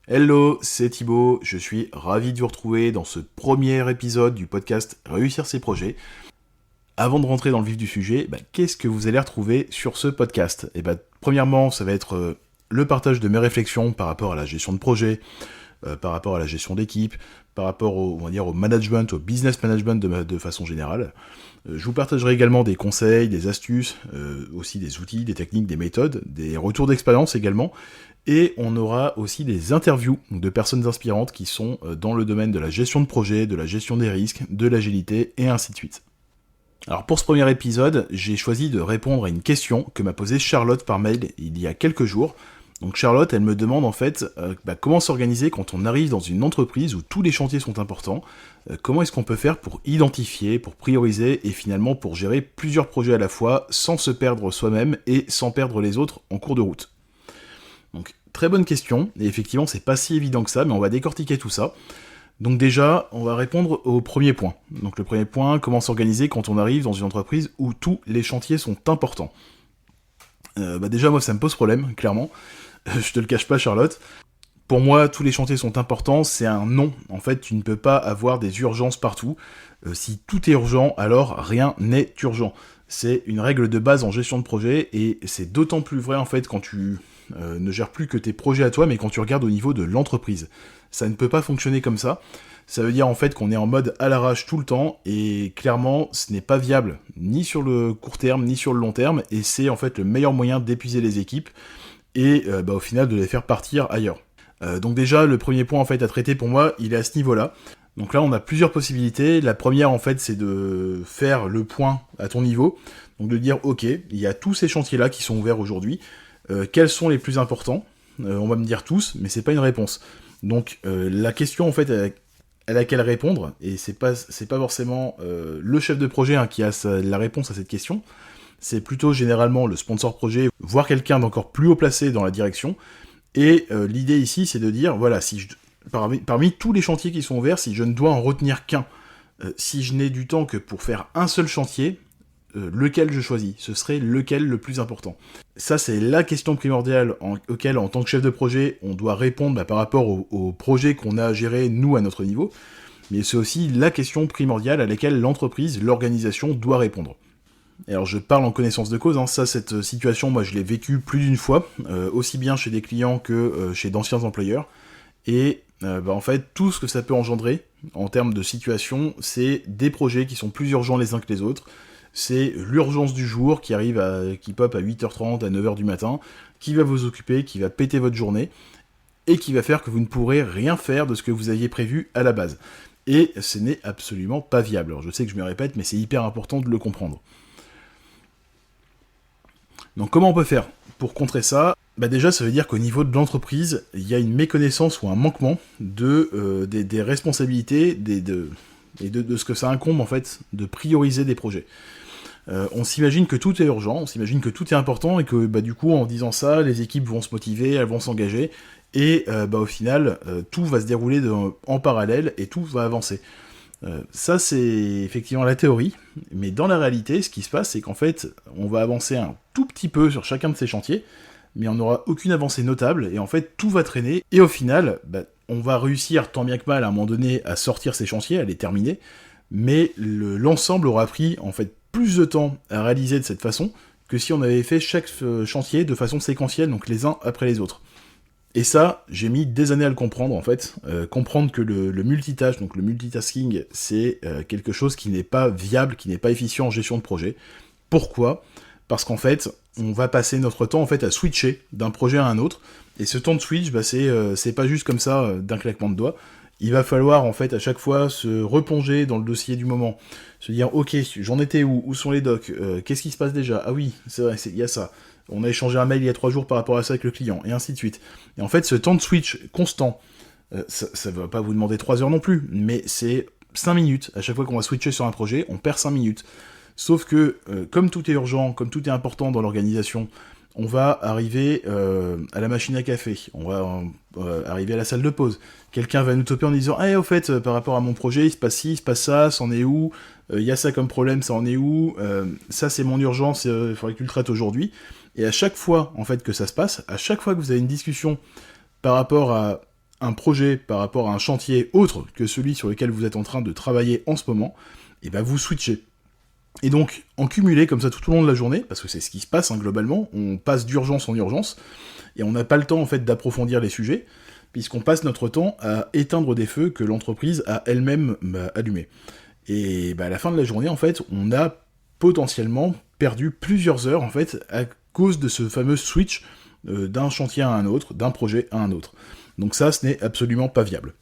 Hello, c'est Thibaut, je suis ravi de vous retrouver dans ce premier épisode du podcast Réussir ses projets. Avant de rentrer dans le vif du sujet, qu'est-ce que vous allez retrouver sur ce podcast ? Premièrement, ça va être le partage de mes réflexions par rapport à la gestion de projet, par rapport à la gestion d'équipe, par rapport au management, au business management de façon générale. Je vous partagerai également des conseils, des astuces, aussi des outils, des techniques, des méthodes, des retours d'expérience également. Et on aura aussi des interviews de personnes inspirantes qui sont dans le domaine de la gestion de projet, de la gestion des risques, de l'agilité, et ainsi de suite. Alors pour ce premier épisode, j'ai choisi de répondre à une question que m'a posée Charlotte par mail il y a quelques jours. Donc Charlotte, elle me demande en fait comment s'organiser quand on arrive dans une entreprise où tous les chantiers sont importants, comment est-ce qu'on peut faire pour identifier, pour prioriser et finalement pour gérer plusieurs projets à la fois sans se perdre soi-même et sans perdre les autres en cours de route. Donc, très bonne question, et effectivement, c'est pas si évident que ça, mais on va décortiquer tout ça. Donc déjà, on va répondre au premier point. Donc le premier point, comment s'organiser quand on arrive dans une entreprise où tous les chantiers sont importants. Déjà, moi, ça me pose problème, clairement. Je te le cache pas, Charlotte. Pour moi, tous les chantiers sont importants, c'est un non. En fait, tu ne peux pas avoir des urgences partout. Si tout est urgent, alors rien n'est urgent. C'est une règle de base en gestion de projet, et c'est d'autant plus vrai en fait quand tu ne gères plus que tes projets à toi, mais quand tu regardes au niveau de l'entreprise. Ça ne peut pas fonctionner comme ça. Ça veut dire en fait qu'on est en mode à l'arrache tout le temps, et clairement, ce n'est pas viable, ni sur le court terme, ni sur le long terme, et c'est en fait le meilleur moyen d'épuiser les équipes, et au final de les faire partir ailleurs. Donc déjà, le premier point en fait à traiter pour moi, il est à ce niveau-là. Donc là, on a plusieurs possibilités. La première, en fait, c'est de faire le point à ton niveau. Donc de dire, ok, il y a tous ces chantiers-là qui sont ouverts aujourd'hui. Quels sont les plus importants ? On va me dire tous, mais c'est pas une réponse. Donc la question, en fait, à laquelle répondre, et c'est pas forcément le chef de projet qui a la réponse à cette question, c'est plutôt généralement le sponsor projet, voire quelqu'un d'encore plus haut placé dans la direction. Et l'idée ici, c'est de dire, voilà, parmi tous les chantiers qui sont ouverts, si je ne dois en retenir qu'un, si je n'ai du temps que pour faire un seul chantier, lequel je choisis ? Ce serait lequel le plus important ? Ça, c'est la question primordiale auquel, en tant que chef de projet, on doit répondre par rapport au projet qu'on a à gérer, nous, à notre niveau. Mais c'est aussi la question primordiale à laquelle l'entreprise, l'organisation, doit répondre. Et alors je parle en connaissance de cause, cette situation, moi je l'ai vécue plus d'une fois, aussi bien chez des clients que chez d'anciens employeurs, et en fait tout ce que ça peut engendrer en termes de situation, c'est des projets qui sont plus urgents les uns que les autres, c'est l'urgence du jour qui pop à 8h30, à 9h du matin, qui va vous occuper, qui va péter votre journée, et qui va faire que vous ne pourrez rien faire de ce que vous aviez prévu à la base. Et ce n'est absolument pas viable. Alors je sais que je me répète, mais c'est hyper important de le comprendre. Donc comment on peut faire pour contrer ça ? Déjà, ça veut dire qu'au niveau de l'entreprise, il y a une méconnaissance ou un manquement des responsabilités de ce que ça incombe en fait de prioriser des projets. On s'imagine que tout est urgent, on s'imagine que tout est important et que du coup en disant ça, les équipes vont se motiver, elles vont s'engager et au final tout va se dérouler en parallèle et tout va avancer. Ça c'est effectivement la théorie, mais dans la réalité, ce qui se passe, c'est qu'en fait, on va avancer un tout petit peu sur chacun de ces chantiers, mais on n'aura aucune avancée notable, et en fait, tout va traîner, et au final, on va réussir, tant bien que mal, à un moment donné, à sortir ces chantiers, à les terminer, mais l'ensemble aura pris, en fait, plus de temps à réaliser de cette façon, que si on avait fait chaque chantier de façon séquentielle, donc les uns après les autres. Et ça, j'ai mis des années à le comprendre, en fait. Comprendre que le multitâche, donc le multitasking, c'est quelque chose qui n'est pas viable, qui n'est pas efficient en gestion de projet. Pourquoi ? Parce qu'en fait, on va passer notre temps en fait à switcher d'un projet à un autre. Et ce temps de switch, c'est pas juste comme ça, d'un claquement de doigts. Il va falloir en fait à chaque fois se replonger dans le dossier du moment. Se dire, ok, j'en étais où sont les docs ? Qu'est-ce qui se passe déjà ? Ah oui, c'est vrai, il y a ça. On a échangé un mail il y a 3 jours par rapport à ça avec le client, et ainsi de suite. Et en fait, ce temps de switch constant, ça va pas vous demander 3 heures non plus, mais c'est 5 minutes. À chaque fois qu'on va switcher sur un projet, on perd 5 minutes. Sauf que, comme tout est urgent, comme tout est important dans l'organisation, on va arriver à la machine à café, on va arriver à la salle de pause. Quelqu'un va nous toper en disant « Ah, au fait, par rapport à mon projet, il se passe ci, il se passe ça, c'en est où ? Il y a ça comme problème, ça en est où ? Ça, c'est mon urgence, il faudrait que tu le traites aujourd'hui. » Et à chaque fois, en fait, que ça se passe, à chaque fois que vous avez une discussion par rapport à un projet par rapport à un chantier autre que celui sur lequel vous êtes en train de travailler en ce moment, et ben vous switchez. Et donc, en cumulé comme ça tout au long de la journée, parce que c'est ce qui se passe globalement, on passe d'urgence en urgence, et on n'a pas le temps en fait d'approfondir les sujets, puisqu'on passe notre temps à éteindre des feux que l'entreprise a elle-même allumés. Et à la fin de la journée, en fait, on a potentiellement perdu plusieurs heures en fait à cause de ce fameux switch d'un chantier à un autre, d'un projet à un autre. Donc ça, ce n'est absolument pas viable.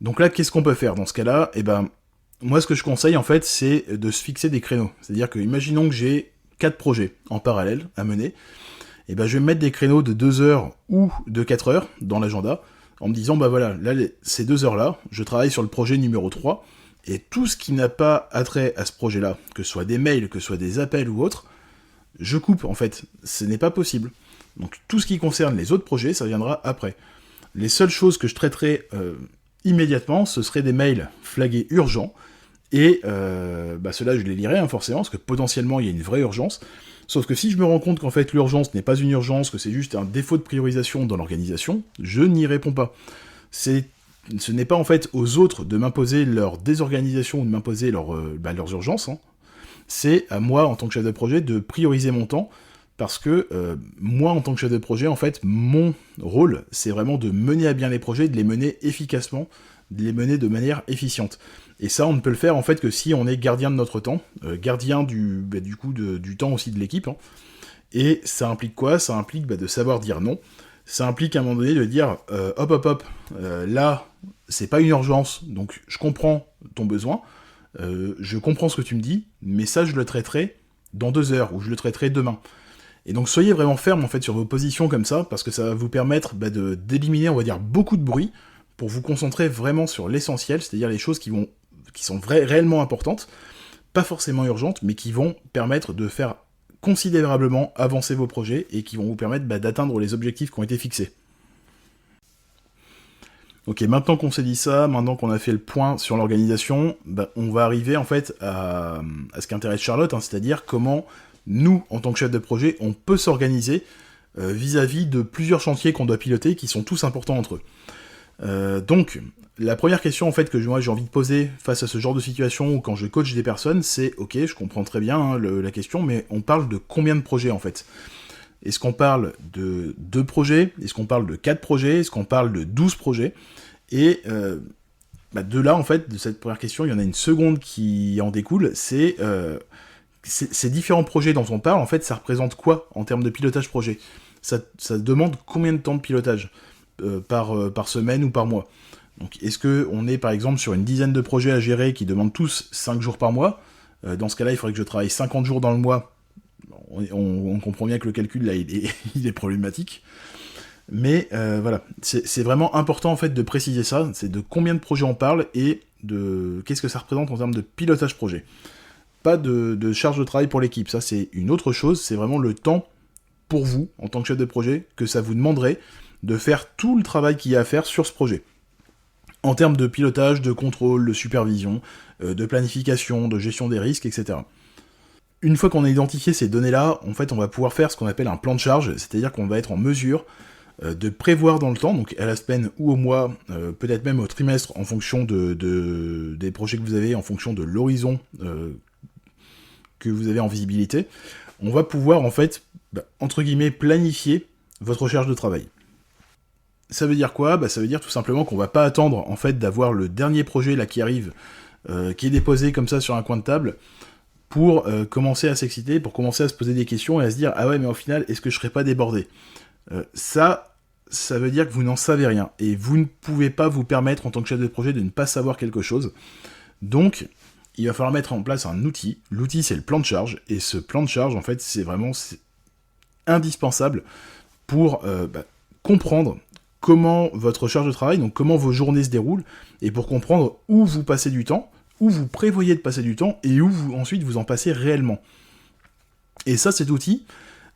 Donc là, qu'est-ce qu'on peut faire dans ce cas-là ? Moi, ce que je conseille, en fait, c'est de se fixer des créneaux. C'est-à-dire que, imaginons que j'ai 4 projets en parallèle à mener, je vais me mettre des créneaux de 2 heures ou de 4 heures dans l'agenda, en me disant, là, ces 2 heures-là, je travaille sur le projet numéro 3, et tout ce qui n'a pas attrait à ce projet-là, que ce soit des mails, que ce soit des appels ou autre, je coupe, en fait. Ce n'est pas possible. Donc, tout ce qui concerne les autres projets, ça viendra après. Les seules choses que je traiterai immédiatement, ce seraient des mails flagués urgents, et ceux-là, je les lirai, forcément, parce que potentiellement, il y a une vraie urgence. Sauf que si je me rends compte qu'en fait, l'urgence n'est pas une urgence, que c'est juste un défaut de priorisation dans l'organisation, je n'y réponds pas. Ce n'est pas en fait aux autres de m'imposer leur désorganisation ou de m'imposer leurs urgences, c'est à moi, en tant que chef de projet, de prioriser mon temps, parce que moi, en tant que chef de projet, en fait, mon rôle, c'est vraiment de mener à bien les projets, de les mener efficacement, de les mener de manière efficiente. Et ça, on ne peut le faire, en fait, que si on est gardien de notre temps, gardien du temps aussi de l'équipe, Et ça implique quoi ? Ça implique de savoir dire non. Ça implique à un moment donné de dire là, c'est pas une urgence, donc je comprends ton besoin, je comprends ce que tu me dis, mais ça, je le traiterai dans 2 heures, ou je le traiterai demain. Et donc soyez vraiment ferme en fait sur vos positions comme ça, parce que ça va vous permettre d'éliminer, on va dire, beaucoup de bruit, pour vous concentrer vraiment sur l'essentiel, c'est-à-dire les choses qui sont réellement importantes, pas forcément urgentes, mais qui vont permettre de faire considérablement avancer vos projets, et qui vont vous permettre d'atteindre les objectifs qui ont été fixés. Ok, maintenant qu'on s'est dit ça, maintenant qu'on a fait le point sur l'organisation, on va arriver en fait à ce qui intéresse Charlotte, c'est-à-dire comment nous, en tant que chef de projet, on peut s'organiser vis-à-vis de plusieurs chantiers qu'on doit piloter, qui sont tous importants entre eux. Donc, la première question en fait que moi j'ai envie de poser face à ce genre de situation, ou quand je coach des personnes, c'est ok, je comprends très bien la question, mais on parle de combien de projets en fait ? Est-ce qu'on parle de 2 projets ? Est-ce qu'on parle de 4 projets ? Est-ce qu'on parle de 12 projets ? Et de là, en fait, de cette première question, il y en a une seconde qui en découle, c'est ces différents projets dont on parle, en fait, ça représente quoi en termes de pilotage projet ? Ça demande combien de temps de pilotage par semaine ou par mois ? Donc, est-ce qu'on est, par exemple, sur une dizaine de projets à gérer qui demandent tous 5 jours par mois ? Dans ce cas-là, il faudrait que je travaille 50 jours dans le mois. On comprend bien que le calcul, là, il est problématique. Mais voilà, c'est vraiment important, en fait, de préciser ça, c'est de combien de projets on parle, et de qu'est-ce que ça représente en termes de pilotage projet. Pas de charge de travail pour l'équipe, ça c'est une autre chose, c'est vraiment le temps pour vous, en tant que chef de projet, que ça vous demanderait de faire tout le travail qu'il y a à faire sur ce projet. En termes de pilotage, de contrôle, de supervision, de planification, de gestion des risques, etc. Une fois qu'on a identifié ces données-là, en fait, on va pouvoir faire ce qu'on appelle un plan de charge, c'est-à-dire qu'on va être en mesure de prévoir dans le temps, donc à la semaine ou au mois, peut-être même au trimestre, en fonction des projets que vous avez, en fonction de l'horizon que vous avez en visibilité, on va pouvoir, en fait, entre guillemets, planifier votre charge de travail. Ça veut dire quoi ? Ça veut dire tout simplement qu'on va pas attendre, en fait, d'avoir le dernier projet là qui arrive, qui est déposé comme ça sur un coin de table, pour commencer à s'exciter, pour commencer à se poser des questions et à se dire « Ah ouais, mais au final, est-ce que je serais pas débordé ?» Ça veut dire que vous n'en savez rien, et vous ne pouvez pas vous permettre, en tant que chef de projet, de ne pas savoir quelque chose. Donc, il va falloir mettre en place un outil. L'outil, c'est le plan de charge, et ce plan de charge, en fait, c'est indispensable pour comprendre comment votre charge de travail, donc comment vos journées se déroulent, et pour comprendre où vous passez du temps, où vous prévoyez de passer du temps, et où ensuite vous en passez réellement. Et ça, cet outil,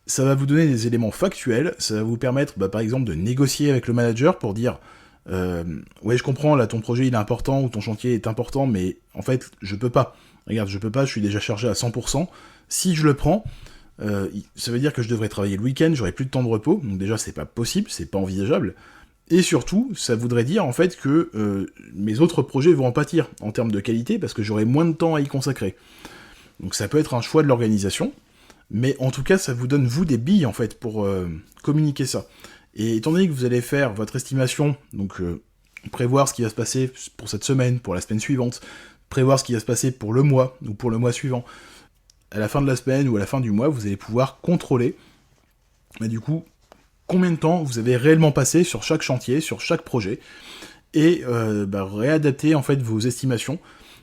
ça va vous donner des éléments factuels, ça va vous permettre, par exemple, de négocier avec le manager pour dire ouais, je comprends, là, ton projet, il est important, ou ton chantier est important, mais en fait, je peux pas. Regarde, je peux pas, je suis déjà chargé à 100%. Si je le prends, ça veut dire que je devrais travailler le week-end, j'aurai plus de temps de repos, donc déjà, c'est pas possible, c'est pas envisageable. Et surtout, ça voudrait dire en fait que mes autres projets vont en pâtir en termes de qualité parce que j'aurai moins de temps à y consacrer. Donc ça peut être un choix de l'organisation, mais en tout cas ça vous donne vous des billes en fait pour communiquer ça. Et étant donné que vous allez faire votre estimation, donc prévoir ce qui va se passer pour cette semaine, pour la semaine suivante, prévoir ce qui va se passer pour le mois ou pour le mois suivant, à la fin de la semaine ou à la fin du mois, vous allez pouvoir contrôler, du coup, combien de temps vous avez réellement passé sur chaque chantier, sur chaque projet, et réadapter en fait vos estimations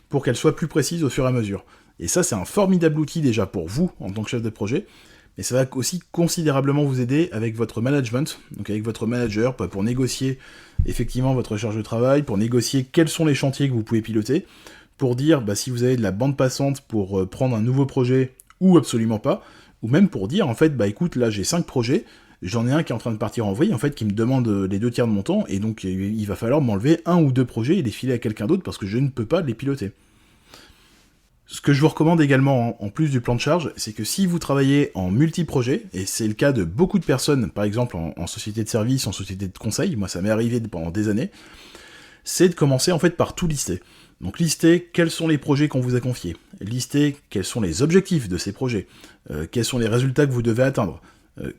pour qu'elles soient plus précises au fur et à mesure. Et ça, c'est un formidable outil déjà pour vous, en tant que chef de projet, mais ça va aussi considérablement vous aider avec votre management, donc avec votre manager, pour négocier effectivement votre charge de travail, pour négocier quels sont les chantiers que vous pouvez piloter, pour dire si vous avez de la bande passante pour prendre un nouveau projet ou absolument pas, ou même pour dire en fait écoute, là j'ai 5 projets, j'en ai un qui est en train de partir en vrille, en fait, qui me demande les 2 tiers de mon temps, et donc il va falloir m'enlever 1 ou 2 projets et les filer à quelqu'un d'autre parce que je ne peux pas les piloter. Ce que je vous recommande également, en plus du plan de charge, c'est que si vous travaillez en multi-projet, et c'est le cas de beaucoup de personnes, par exemple en société de service, en société de conseil, moi ça m'est arrivé pendant des années, c'est de commencer en fait par tout lister. Donc lister quels sont les projets qu'on vous a confiés, lister quels sont les objectifs de ces projets, quels sont les résultats que vous devez atteindre,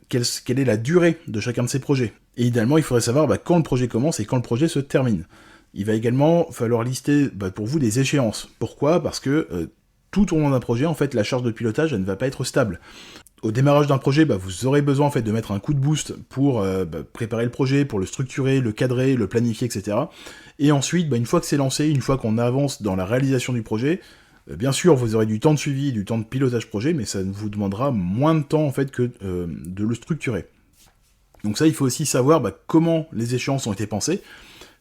quelle est la durée de chacun de ces projets. Et idéalement, il faudrait savoir quand le projet commence et quand le projet se termine. Il va également falloir lister pour vous des échéances. Pourquoi ? Parce que tout au long d'un projet, en fait, la charge de pilotage, elle ne va pas être stable. Au démarrage d'un projet, vous aurez besoin en fait de mettre un coup de boost pour préparer le projet, pour le structurer, le cadrer, le planifier, etc. Et ensuite, une fois que c'est lancé, une fois qu'on avance dans la réalisation du projet, bien sûr, vous aurez du temps de suivi, du temps de pilotage projet, mais ça vous demandera moins de temps en fait que de le structurer. Donc ça, il faut aussi savoir comment les échéances ont été pensées,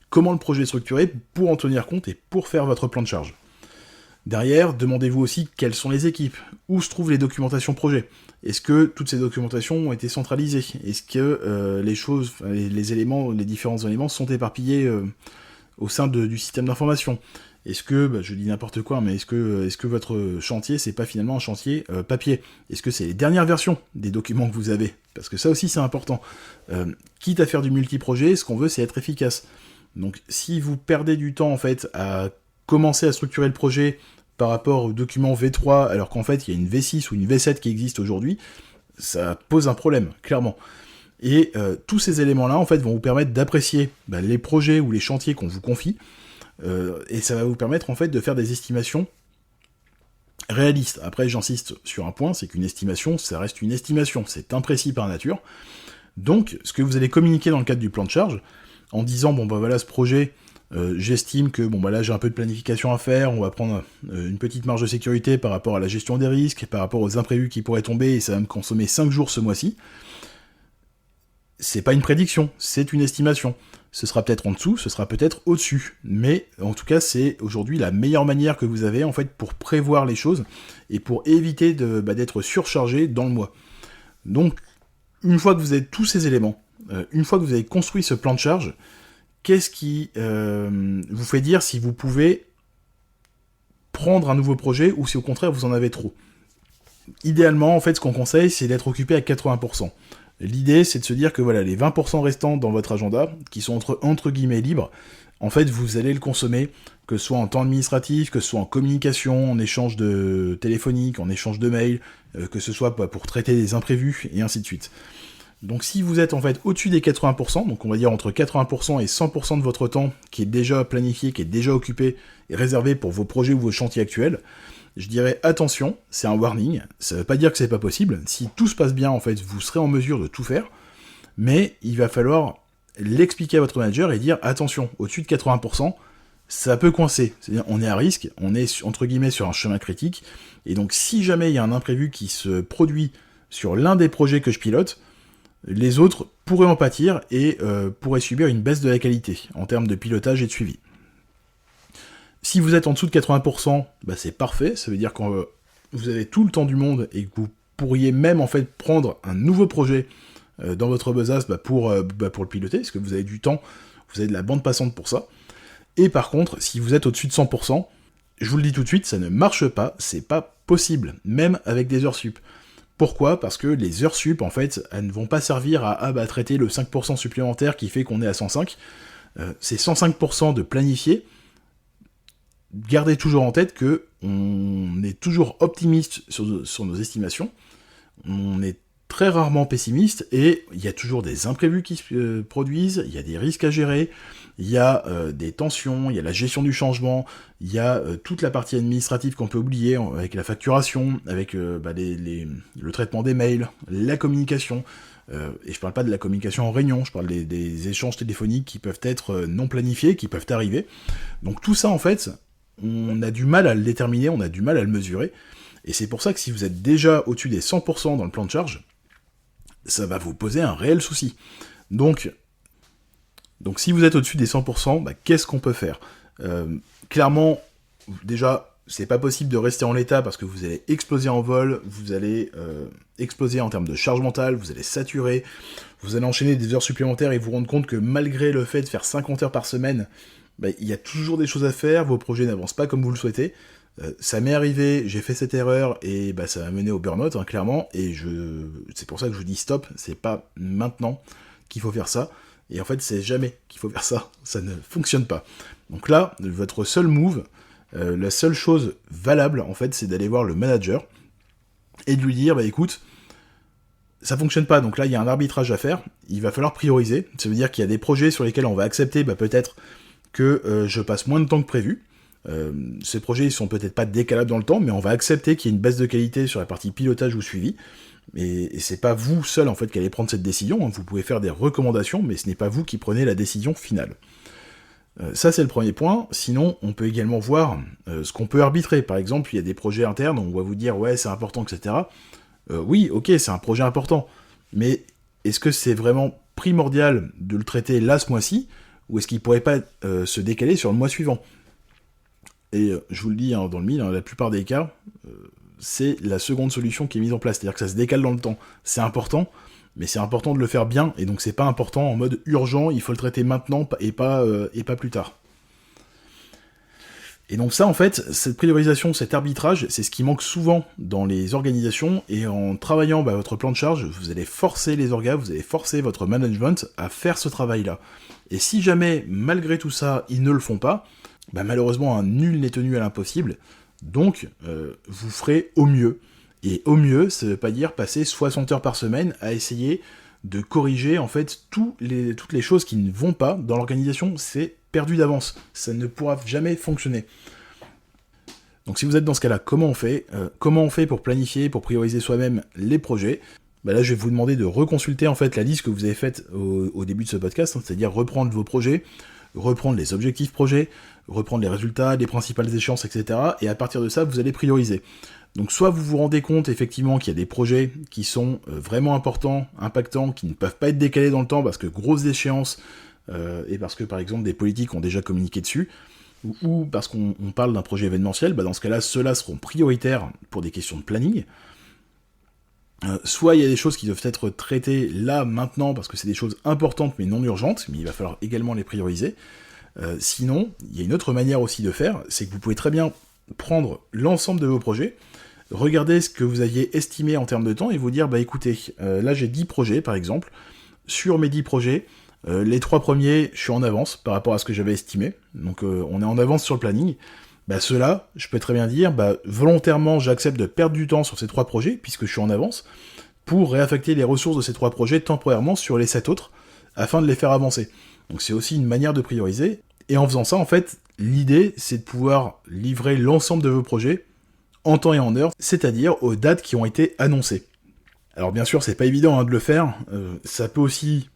comment le projet est structuré pour en tenir compte et pour faire votre plan de charge. Derrière, demandez-vous aussi quelles sont les équipes, où se trouvent les documentations projet. Est-ce que toutes ces documentations ont été centralisées ? Est-ce que les éléments, les différents éléments sont éparpillés au sein du système d'information ? Est-ce que, je dis n'importe quoi, mais est-ce que votre chantier, c'est pas finalement un chantier papier ? Est-ce que c'est les dernières versions des documents que vous avez ? Parce que ça aussi, c'est important. Quitte à faire du multi-projet, ce qu'on veut, c'est être efficace. Donc, si vous perdez du temps, en fait, à commencer à structurer le projet par rapport au document V3, alors qu'en fait, il y a une V6 ou une V7 qui existe aujourd'hui, ça pose un problème, clairement. Et tous ces éléments-là, en fait, vont vous permettre d'apprécier les projets ou les chantiers qu'on vous confie, et ça va vous permettre, en fait, de faire des estimations réalistes. Après, j'insiste sur un point, c'est qu'une estimation, ça reste une estimation, c'est imprécis par nature. Donc, ce que vous allez communiquer dans le cadre du plan de charge, en disant, voilà, ce projet, j'estime que, là, j'ai un peu de planification à faire, on va prendre une petite marge de sécurité par rapport à la gestion des risques, par rapport aux imprévus qui pourraient tomber, et ça va me consommer 5 jours ce mois-ci. C'est pas une prédiction, c'est une estimation. Ce sera peut-être en dessous, ce sera peut-être au-dessus. Mais, en tout cas, c'est aujourd'hui la meilleure manière que vous avez, en fait, pour prévoir les choses, et pour éviter d'être surchargé dans le mois. Donc, une fois que vous avez tous ces éléments, une fois que vous avez construit ce plan de charge, qu'est-ce qui vous fait dire si vous pouvez prendre un nouveau projet ou si au contraire vous en avez trop ? Idéalement, en fait, ce qu'on conseille, c'est d'être occupé à 80%. L'idée, c'est de se dire que les 20% restants dans votre agenda, qui sont entre guillemets libres, en fait, vous allez le consommer, que ce soit en temps administratif, que ce soit en communication, en échange de téléphonique, en échange de mails, que ce soit pour traiter des imprévus, et ainsi de suite. Donc si vous êtes en fait au-dessus des 80%, donc on va dire entre 80% et 100% de votre temps qui est déjà planifié, qui est déjà occupé et réservé pour vos projets ou vos chantiers actuels, je dirais attention, c'est un warning, ça veut pas dire que c'est pas possible, si tout se passe bien en fait, vous serez en mesure de tout faire, mais il va falloir l'expliquer à votre manager et dire attention, au-dessus de 80%, ça peut coincer, c'est-à-dire on est à risque, on est entre guillemets sur un chemin critique, et donc si jamais il y a un imprévu qui se produit sur l'un des projets que je pilote, les autres pourraient en pâtir et pourraient subir une baisse de la qualité en termes de pilotage et de suivi. Si vous êtes en dessous de 80%, c'est parfait, ça veut dire que vous avez tout le temps du monde et que vous pourriez même en fait prendre un nouveau projet dans votre besace pour le piloter, parce que vous avez du temps, vous avez de la bande passante pour ça. Et par contre, si vous êtes au-dessus de 100%, je vous le dis tout de suite, ça ne marche pas, c'est pas possible, même avec des heures sup. Pourquoi ? Parce que les heures sup, en fait, elles ne vont pas servir à traiter le 5% supplémentaire qui fait qu'on est à 105. C'est 105% de planifier. Gardez toujours en tête que on est toujours optimiste sur nos estimations. On est très rarement pessimiste, et il y a toujours des imprévus qui se produisent, il y a des risques à gérer, il y a des tensions, il y a la gestion du changement, il y a toute la partie administrative qu'on peut oublier, avec la facturation, avec le traitement des mails, la communication, et je parle pas de la communication en réunion, je parle des échanges téléphoniques qui peuvent être non planifiés, qui peuvent arriver. Donc tout ça, en fait, on a du mal à le déterminer, on a du mal à le mesurer, et c'est pour ça que si vous êtes déjà au-dessus des 100% dans le plan de charge, ça va vous poser un réel souci. Donc si vous êtes au-dessus des 100%, qu'est-ce qu'on peut faire ? Clairement, déjà, c'est pas possible de rester en l'état parce que vous allez exploser en vol, vous allez exploser en termes de charge mentale, vous allez saturer, vous allez enchaîner des heures supplémentaires et vous rendre compte que malgré le fait de faire 50 heures par semaine, il y a toujours des choses à faire, vos projets n'avancent pas comme vous le souhaitez. Ça m'est arrivé, j'ai fait cette erreur, et ça m'a mené au burn-out, clairement, et c'est pour ça que je vous dis stop, c'est pas maintenant qu'il faut faire ça, et en fait c'est jamais qu'il faut faire ça ne fonctionne pas. Donc là, votre seul move, la seule chose valable, en fait, c'est d'aller voir le manager, et de lui dire, écoute, ça fonctionne pas, donc là il y a un arbitrage à faire, il va falloir prioriser, ça veut dire qu'il y a des projets sur lesquels on va accepter, peut-être que je passe moins de temps que prévu. Ces projets, ils sont peut-être pas décalables dans le temps, mais on va accepter qu'il y ait une baisse de qualité sur la partie pilotage ou suivi, et c'est pas vous seul, en fait, qui allez prendre cette décision, vous pouvez faire des recommandations, mais ce n'est pas vous qui prenez la décision finale. Ça, c'est le premier point. Sinon, on peut également voir ce qu'on peut arbitrer. Par exemple, il y a des projets internes, on va vous dire « ouais, c'est important, etc. » Oui, ok, c'est un projet important, mais est-ce que c'est vraiment primordial de le traiter là, ce mois-ci, ou est-ce qu'il pourrait pas se décaler sur le mois suivant ? Et je vous le dis, dans le mille, la plupart des cas, c'est la seconde solution qui est mise en place, c'est-à-dire que ça se décale dans le temps. C'est important, mais c'est important de le faire bien, et donc c'est pas important en mode urgent, il faut le traiter maintenant, et pas plus tard. Et donc ça, en fait, cette priorisation, cet arbitrage, c'est ce qui manque souvent dans les organisations, et en travaillant votre plan de charge, vous allez forcer les orgas, vous allez forcer votre management à faire ce travail-là. Et si jamais, malgré tout ça, ils ne le font pas, malheureusement, un nul n'est tenu à l'impossible, donc vous ferez au mieux. Et au mieux, ça veut pas dire passer 60 heures par semaine à essayer de corriger, en fait, toutes les choses qui ne vont pas dans l'organisation, c'est perdu d'avance. Ça ne pourra jamais fonctionner. Donc si vous êtes dans ce cas-là, comment on fait ? Comment on fait pour planifier, pour prioriser soi-même les projets ? Là, je vais vous demander de reconsulter, en fait, la liste que vous avez faite au début de ce podcast, c'est-à-dire reprendre vos projets, reprendre les objectifs projets, reprendre les résultats, les principales échéances, etc. Et à partir de ça, vous allez prioriser. Donc soit vous vous rendez compte effectivement qu'il y a des projets qui sont vraiment importants, impactants, qui ne peuvent pas être décalés dans le temps parce que grosses échéances, et parce que par exemple des politiques ont déjà communiqué dessus, ou parce qu'on parle d'un projet événementiel, dans ce cas-là, ceux-là seront prioritaires pour des questions de planning. Soit il y a des choses qui doivent être traitées là, maintenant, parce que c'est des choses importantes mais non urgentes, mais il va falloir également les prioriser. Sinon, il y a une autre manière aussi de faire, c'est que vous pouvez très bien prendre l'ensemble de vos projets, regarder ce que vous aviez estimé en termes de temps, et vous dire, écoutez, là j'ai 10 projets par exemple, sur mes 10 projets, les 3 premiers, je suis en avance par rapport à ce que j'avais estimé, donc on est en avance sur le planning. Ceux-là, je peux très bien dire, volontairement, j'accepte de perdre du temps sur ces 3 projets, puisque je suis en avance, pour réaffecter les ressources de ces 3 projets temporairement sur les 7 autres, afin de les faire avancer. Donc c'est aussi une manière de prioriser, et en faisant ça, en fait, l'idée, c'est de pouvoir livrer l'ensemble de vos projets en temps et en heure, c'est-à-dire aux dates qui ont été annoncées. Alors bien sûr, c'est pas évident de le faire, ça peut aussi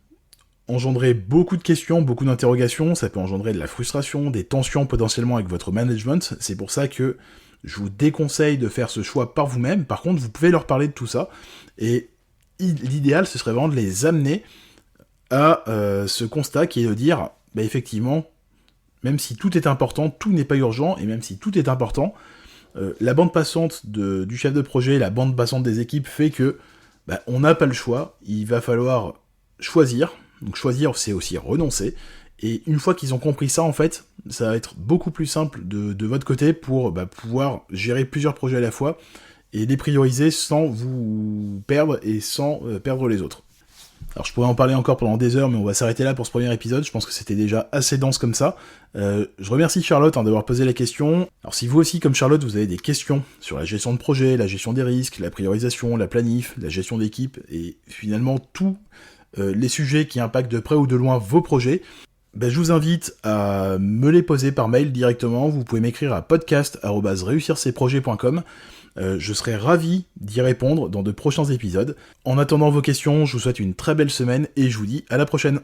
engendrer beaucoup de questions, beaucoup d'interrogations, ça peut engendrer de la frustration, des tensions potentiellement avec votre management, c'est pour ça que je vous déconseille de faire ce choix par vous-même. Par contre, vous pouvez leur parler de tout ça, et l'idéal, ce serait vraiment de les amener à ce constat qui est de dire, effectivement, même si tout est important, tout n'est pas urgent, et même si tout est important, la bande passante du chef de projet, la bande passante des équipes fait que on n'a pas le choix, il va falloir choisir. Donc choisir, c'est aussi renoncer, et une fois qu'ils ont compris ça, en fait, ça va être beaucoup plus simple de votre côté pour pouvoir gérer plusieurs projets à la fois, et les prioriser sans vous perdre et sans perdre les autres. Alors je pourrais en parler encore pendant des heures, mais on va s'arrêter là pour ce premier épisode, je pense que c'était déjà assez dense comme ça. Je remercie Charlotte d'avoir posé la question. Alors si vous aussi, comme Charlotte, vous avez des questions sur la gestion de projet, la gestion des risques, la priorisation, la planif, la gestion d'équipe, et finalement tous les sujets qui impactent de près ou de loin vos projets, je vous invite à me les poser par mail directement. Vous pouvez m'écrire à podcast@reussircesprojets.com. Je serai ravi d'y répondre dans de prochains épisodes. En attendant vos questions, je vous souhaite une très belle semaine et je vous dis à la prochaine.